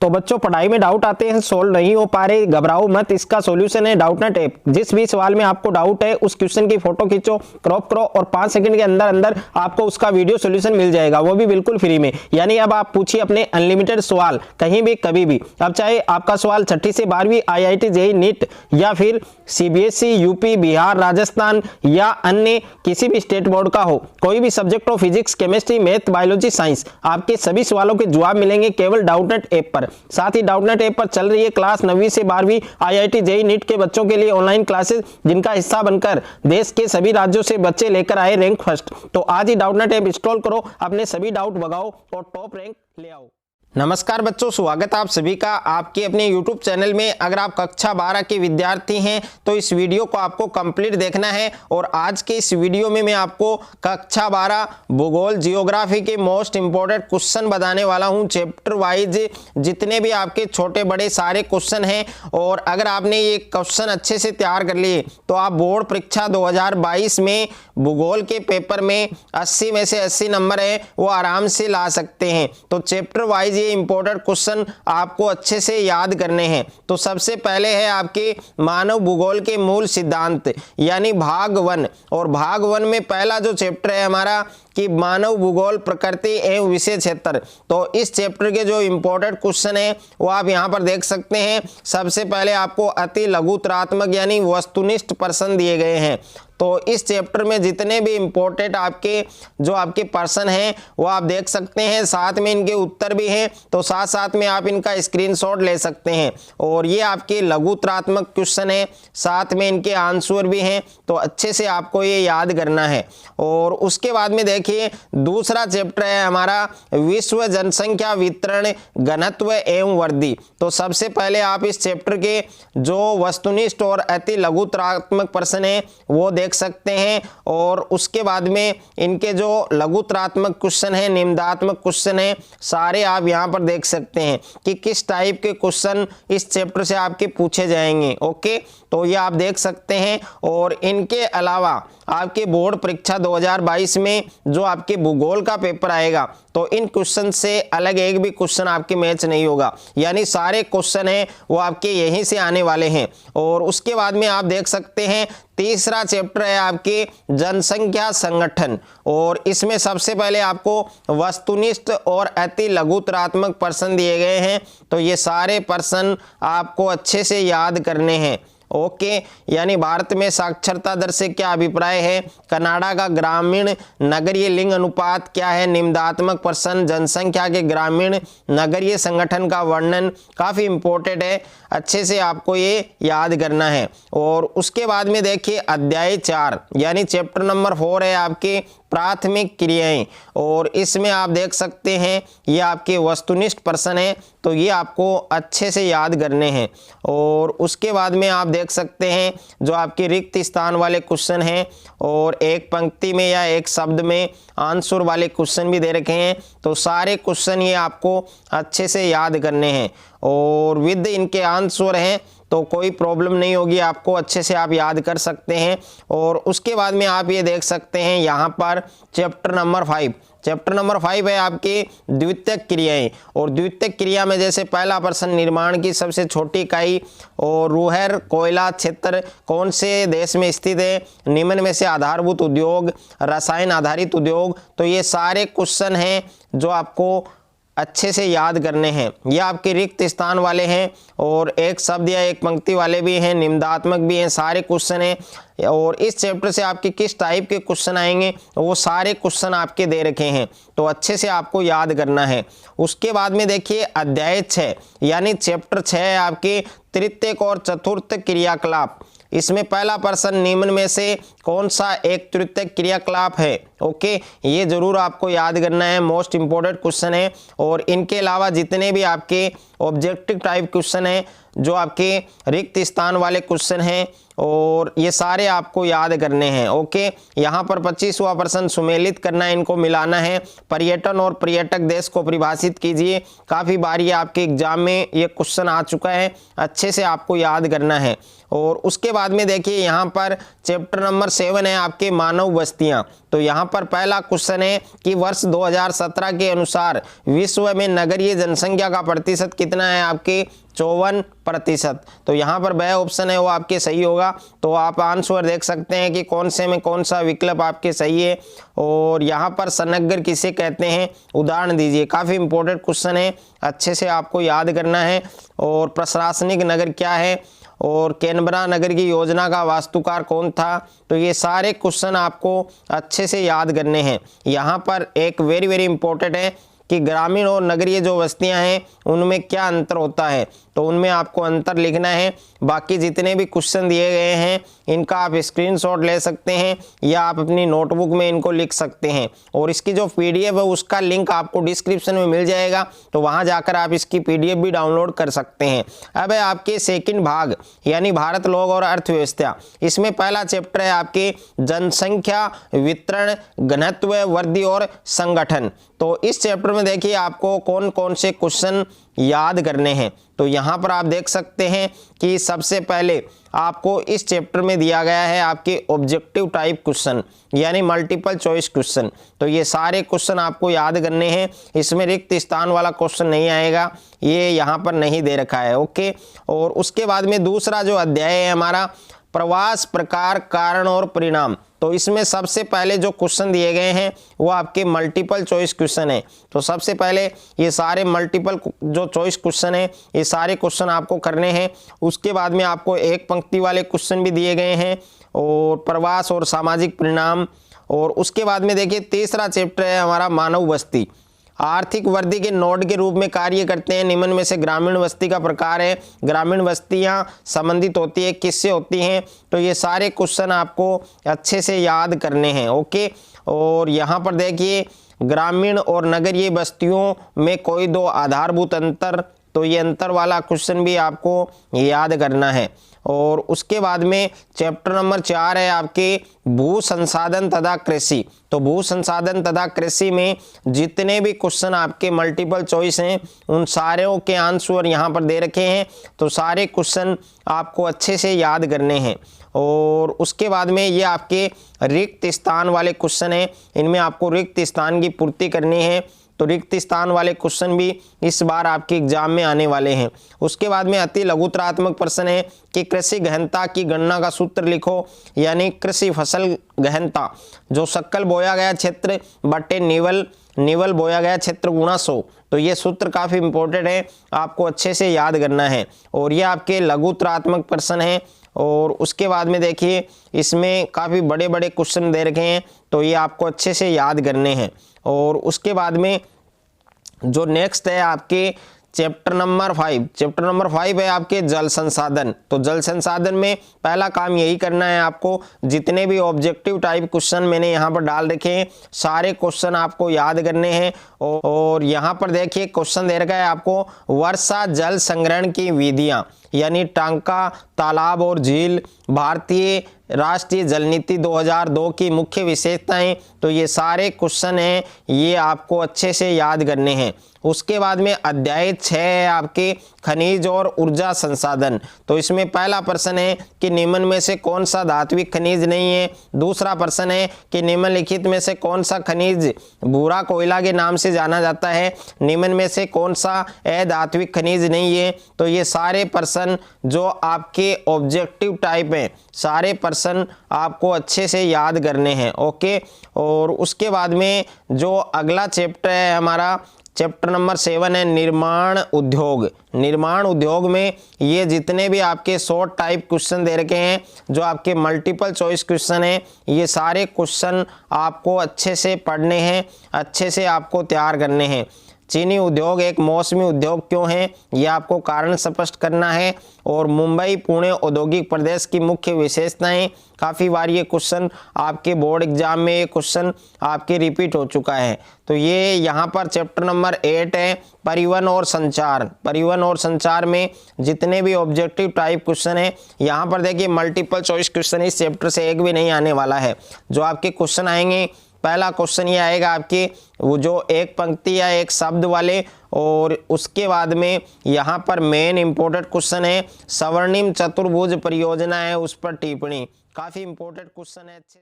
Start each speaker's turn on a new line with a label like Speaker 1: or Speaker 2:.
Speaker 1: तो बच्चों पढ़ाई में डाउट आते हैं, सोल्व नहीं हो पा रहे, घबराओ मत, इसका सॉल्यूशन है डाउटनेट ऐप। जिस भी सवाल में आपको डाउट है उस क्वेश्चन की फोटो खींचो, क्रॉप करो और 5 सेकंड के अंदर अंदर आपको उसका वीडियो सॉल्यूशन मिल जाएगा, वो भी बिल्कुल फ्री में। यानी अब आप पूछिए अपने अनलिमिटेड सवाल कहीं भी कभी भी। अब चाहे आपका सवाल 6ठी से 12वीं IIT JEE नीट या फिर CBSE यूपी बिहार राजस्थान या अन्य किसी भी स्टेट बोर्ड का हो, कोई भी सब्जेक्ट हो, physics chemistry math biology science, आपके सभी सवालों के जवाब मिलेंगे केवल डाउटनेट ऐप पर। साथ ही डाउटनेट ऐप पर चल रही है क्लास 9वीं से 12वीं IIT JEE नीट के बच्चों के लिए ऑनलाइन क्लासेस, जिनका हिस्सा बनकर देश के सभी राज्यों से बच्चे लेकर आए रैंक फर्स्ट। तो आज ही डाउटनेट ऐप इंस्टॉल करो, अपने सभी डाउट भगाओ और टॉप रैंक ले आओ। नमस्कार बच्चों, स्वागत है आप सभी का आपके अपने YouTube चैनल में। अगर आप कक्षा 12 के विद्यार्थी हैं तो इस वीडियो को आपको कंप्लीट देखना है। और आज के इस वीडियो में मैं आपको कक्षा 12 भूगोल जियोग्राफी के मोस्ट इंपॉर्टेंट क्वेश्चन बताने वाला हूं, चैप्टर वाइज जितने भी आपके छोटे बड़े सारे क्वेश्चन हैं। और अगर आपने ये क्वेश्चन अच्छे से तैयार कर लिए तो आप बोर्ड परीक्षा 2022 में भूगोल के पेपर में 80 में से 80 नंबर है वो आराम से ला सकते हैं। तो चैप्टर वाइज ये इंपॉर्टेंट क्वेश्चन आपको अच्छे से याद करने हैं। तो सबसे पहले है आपके मानव भूगोल के मूल सिद्धांत यानी भाग 1। और भाग 1 में पहला जो चैप्टर है हमारा कि मानव भूगोल प्रकृति एवं विषय क्षेत्र। तो इस चैप्टर के जो इंपॉर्टेंट क्वेश्चन है वो आप यहाँ पर देख सकते हैं। सबसे पहले आपको अति लघुतरात्मक यानी वस्तुनिष्ठ प्रश्न दिए गए हैं। तो इस चैप्टर में जितने भी इंपॉर्टेंट आपके प्रश्न हैं वो आप देख सकते हैं, साथ में इनके उत्तर भी हैं। तो साथ साथ में आप इनका स्क्रीनशॉट ले सकते हैं। और ये आपके लघुतरात्मक क्वेश्चन है, साथ में इनके आंसर भी हैं। तो अच्छे से आपको ये याद करना है। और उसके बाद में देखिए दूसरा चैप्टर है हमारा विश्व जनसंख्या वितरण घनत्व एवं वृद्धि। तो सबसे पहले आप इस चैप्टर के जो वस्तुनिष्ठ और अति लघुतरात्मक प्रश्न है वो देख सकते हैं। और उसके बाद में इनके जो लघुतरात्मक क्वेश्चन है, निम्नात्मक क्वेश्चन है, सारे आप यहाँ पर देख सकते हैं कि किस टाइप के क्वेश्चन इस चैप्टर से आपके पूछे जाएंगे। ओके, तो ये आप देख सकते हैं। और इनके अलावा आपके बोर्ड परीक्षा 2022 में जो आपके भूगोल का पेपर आएगा तो इन क्वेश्चन से अलग एक भी क्वेश्चन आपके मैच नहीं होगा, यानी सारे क्वेश्चन हैं वो आपके यहीं से आने वाले हैं। और उसके बाद में आप देख सकते हैं तीसरा चैप्टर है आपके जनसंख्या संगठन। और इसमें सबसे पहले आपको वस्तुनिष्ठ और अति लघुतरात्मक प्रश्न दिए गए हैं। तो ये सारे प्रश्न आपको अच्छे से याद करने हैं। ओके, यानी भारत में साक्षरता दर से क्या अभिप्राय है, कनाडा का ग्रामीण नगरीय लिंग अनुपात क्या है, निम्नात्मक प्रश्न, जनसंख्या के ग्रामीण नगरीय संगठन का वर्णन, काफ़ी इंपॉर्टेंट है, अच्छे से आपको ये याद करना है। और उसके बाद में देखिए अध्याय 4 यानी चैप्टर नंबर 4 है आपके प्राथमिक क्रियाएं। और इसमें आप देख सकते हैं ये आपके वस्तुनिष्ठ प्रश्न है, तो ये आपको अच्छे से याद करने हैं। और उसके बाद में आप देख सकते हैं जो आपके रिक्त स्थान वाले क्वेश्चन हैं और एक पंक्ति में या एक शब्द में आंसर वाले क्वेश्चन भी दे रखे हैं। तो सारे क्वेश्चन ये आपको अच्छे से याद करने हैं और विद इनके आंसर हैं, तो कोई प्रॉब्लम नहीं होगी, आपको अच्छे से आप याद कर सकते हैं। और उसके बाद में आप ये देख सकते हैं यहाँ पर चैप्टर नंबर 5। चैप्टर नंबर 5 है आपकी द्वितीयक क्रियाएं। और द्वितीयक क्रिया में जैसे पहला प्रश्न निर्माण की सबसे छोटी इकाई और रूहर कोयला क्षेत्र कौन से देश में स्थित है, निम्न में से आधारभूत उद्योग, रसायन आधारित उद्योग। तो ये सारे क्वेश्चन हैं जो आपको अच्छे से याद करने हैं। ये आपके रिक्त स्थान वाले हैं और एक शब्द या एक पंक्ति वाले भी हैं, निम्नात्मक भी हैं, सारे क्वेश्चन हैं। और इस चैप्टर से आपके किस टाइप के क्वेश्चन आएंगे वो सारे क्वेश्चन आपके दे रखे हैं, तो अच्छे से आपको याद करना है। उसके बाद में देखिए अध्याय 6 यानी चैप्टर 6 है आपके तृतीयक और चतुर्थ क्रियाकलाप। इसमें पहला प्रश्न निम्न में से कौन सा एक तृतीयक क्रियाकलाप है। ओके, ये जरूर आपको याद करना है, मोस्ट इंपॉर्टेंट क्वेश्चन है। और इनके अलावा जितने भी आपके ऑब्जेक्टिव टाइप क्वेश्चन हैं, जो आपके रिक्त स्थान वाले क्वेश्चन हैं, और ये सारे आपको याद करने हैं। ओके, यहाँ पर 25वां प्रश्न सुमेलित करना है, इनको मिलाना है। पर्यटन और पर्यटक देश को परिभाषित कीजिए। काफ़ी बार ये आपके एग्जाम में ये क्वेश्चन आ चुका है, अच्छे से आपको याद करना है। और उसके बाद में देखिए यहाँ पर चैप्टर नंबर 7 है आपके मानव बस्तियाँ। तो यहाँ पर पहला क्वेश्चन है कि वर्ष 2017 के अनुसार विश्व में नगरीय जनसंख्या का प्रतिशत कितना है, आपके 54%। तो यहाँ पर वह ऑप्शन है वो आपके सही होगा। तो आप आंसर देख सकते हैं कि कौन से में कौन सा विकल्प आपके सही है। और यहाँ पर सनगर किसे कहते हैं, उदाहरण दीजिए। काफ़ी इंपॉर्टेंट क्वेश्चन है, अच्छे से आपको याद करना है। और प्रशासनिक नगर क्या है, और कैनबरा नगर की योजना का वास्तुकार कौन था। तो ये सारे क्वेश्चन आपको अच्छे से याद करने हैं। यहाँ पर एक वेरी इंपॉर्टेंट है कि ग्रामीण और नगरीय जो बस्तियां हैं उनमें क्या अंतर होता है, तो उनमें आपको अंतर लिखना है। बाकी जितने भी क्वेश्चन दिए गए हैं इनका आप स्क्रीनशॉट ले सकते हैं या आप अपनी नोटबुक में इनको लिख सकते हैं। और इसकी जो पीडीएफ है उसका लिंक आपको डिस्क्रिप्शन में मिल जाएगा, तो वहां जाकर आप इसकी पीडीएफ भी डाउनलोड कर सकते हैं। अब है आपके सेकंड भाग यानी भारत, लोग और अर्थव्यवस्था। इसमें पहला चैप्टर है आपके जनसंख्या वितरण, घनत्व, वृद्धि और संगठन। तो इस चैप्टर में देखिए आपको कौन कौन से क्वेश्चन याद करने हैं। तो यहाँ पर आप देख सकते हैं कि सबसे पहले आपको इस चैप्टर में दिया गया है आपके ऑब्जेक्टिव टाइप क्वेश्चन यानी मल्टीपल चॉइस क्वेश्चन। तो ये सारे क्वेश्चन आपको याद करने हैं। इसमें रिक्त स्थान वाला क्वेश्चन नहीं आएगा, ये यहाँ पर नहीं दे रखा है। ओके। और उसके बाद में दूसरा जो अध्याय है हमारा प्रवास, प्रकार, कारण और परिणाम। तो इसमें सबसे पहले जो क्वेश्चन दिए गए हैं वो आपके मल्टीपल चॉइस क्वेश्चन है। तो सबसे पहले ये सारे मल्टीपल जो चॉइस क्वेश्चन है ये सारे क्वेश्चन आपको करने हैं। उसके बाद में आपको एक पंक्ति वाले क्वेश्चन भी दिए गए हैं और प्रवास और सामाजिक परिणाम। और उसके बाद में देखिए तीसरा चैप्टर है हमारा मानव बस्ती। आर्थिक वृद्धि के नोड के रूप में कार्य करते हैं। निम्न में से ग्रामीण बस्ती का प्रकार है। ग्रामीण बस्तियां संबंधित होती है किससे होती हैं। तो ये सारे क्वेश्चन आपको अच्छे से याद करने हैं। ओके। और यहाँ पर देखिए ग्रामीण और नगरीय बस्तियों में कोई दो आधारभूत अंतर, तो ये अंतर वाला क्वेश्चन भी आपको याद करना है। और उसके बाद में चैप्टर नंबर 4 है आपके भू संसाधन तथा कृषि। तो भू संसाधन तथा कृषि में जितने भी क्वेश्चन आपके मल्टीपल चॉइस हैं उन सारों के आंसर यहाँ पर दे रखे हैं। तो सारे क्वेश्चन आपको अच्छे से याद करने हैं। और उसके बाद में ये आपके रिक्त स्थान वाले क्वेश्चन हैं, इनमें आपको रिक्त स्थान की पूर्ति करनी है। तो रिक्त स्थान वाले क्वेश्चन भी इस बार आपके एग्जाम में आने वाले हैं। उसके बाद में अति लघुतरात्मक प्रश्न है कि कृषि गहनता की गणना का सूत्र लिखो यानी कृषि फसल गहनता जो सकल बोया गया क्षेत्र बटे निवल बोया गया क्षेत्र गुणा 100। तो ये सूत्र काफ़ी इंपॉर्टेंट है, आपको अच्छे से याद करना है। और ये आपके लघुतरात्मक प्रश्न है। और उसके बाद में देखिए इसमें काफ़ी बड़े बड़े क्वेश्चन दे रखे हैं, तो ये आपको अच्छे से याद करने हैं। और उसके बाद में जो नेक्स्ट है आपके चैप्टर नंबर 5। चैप्टर नंबर 5 है आपके जल संसाधन। तो जल संसाधन में पहला काम यही करना है आपको, जितने भी ऑब्जेक्टिव टाइप क्वेश्चन मैंने यहाँ पर डाल रखे हैं सारे क्वेश्चन आपको याद करने हैं। और यहाँ पर देखिए क्वेश्चन दे रखा है आपको वर्षा जल संग्रहण की विधियाँ यानी टांका, तालाब और झील, भारतीय राष्ट्रीय जल नीति 2002 की मुख्य विशेषताएं। तो ये सारे क्वेश्चन हैं, ये आपको अच्छे से याद करने हैं। उसके बाद में अध्याय 6 है आपके खनिज और ऊर्जा संसाधन। तो इसमें पहला प्रश्न है कि निम्न में से कौन सा धात्विक खनिज नहीं है। दूसरा प्रश्न है कि निम्नलिखित में से कौन सा खनिज भूरा कोयला के नाम से जाना जाता है। निम्न में से कौन सा अधात्विक खनिज नहीं है। तो ये सारे प्रश्न जो आपके ऑब्जेक्टिव टाइप हैं सारे प्रश्न आपको अच्छे से याद करने हैं। ओके। और उसके बाद में जो अगला चैप्टर है हमारा चैप्टर नंबर 7 है निर्माण उद्योग। निर्माण उद्योग में ये जितने भी आपके शॉर्ट टाइप क्वेश्चन दे रखे हैं जो आपके मल्टीपल चॉइस क्वेश्चन हैं ये सारे क्वेश्चन आपको अच्छे से पढ़ने हैं, अच्छे से आपको तैयार करने हैं। चीनी उद्योग एक मौसमी उद्योग क्यों है ये आपको कारण स्पष्ट करना है। और मुंबई पुणे औद्योगिक प्रदेश की मुख्य विशेषताएं, काफ़ी बार ये क्वेश्चन आपके बोर्ड एग्जाम में ये क्वेश्चन आपके रिपीट हो चुका है। तो ये यहाँ पर चैप्टर नंबर 8 है परिवहन और संचार। परिवहन और संचार में जितने भी ऑब्जेक्टिव टाइप क्वेश्चन है यहाँ पर देखिए मल्टीपल चॉइस क्वेश्चन इस चैप्टर से एक भी नहीं आने वाला है। जो आपके क्वेश्चन आएंगे पहला क्वेश्चन ये आएगा आपके वो जो एक पंक्ति या एक शब्द वाले, और उसके बाद में यहाँ पर मेन इंपॉर्टेंट क्वेश्चन है स्वर्णिम चतुर्भुज परियोजना है उस पर टिप्पणी। काफी इंपॉर्टेंट क्वेश्चन है, अच्छे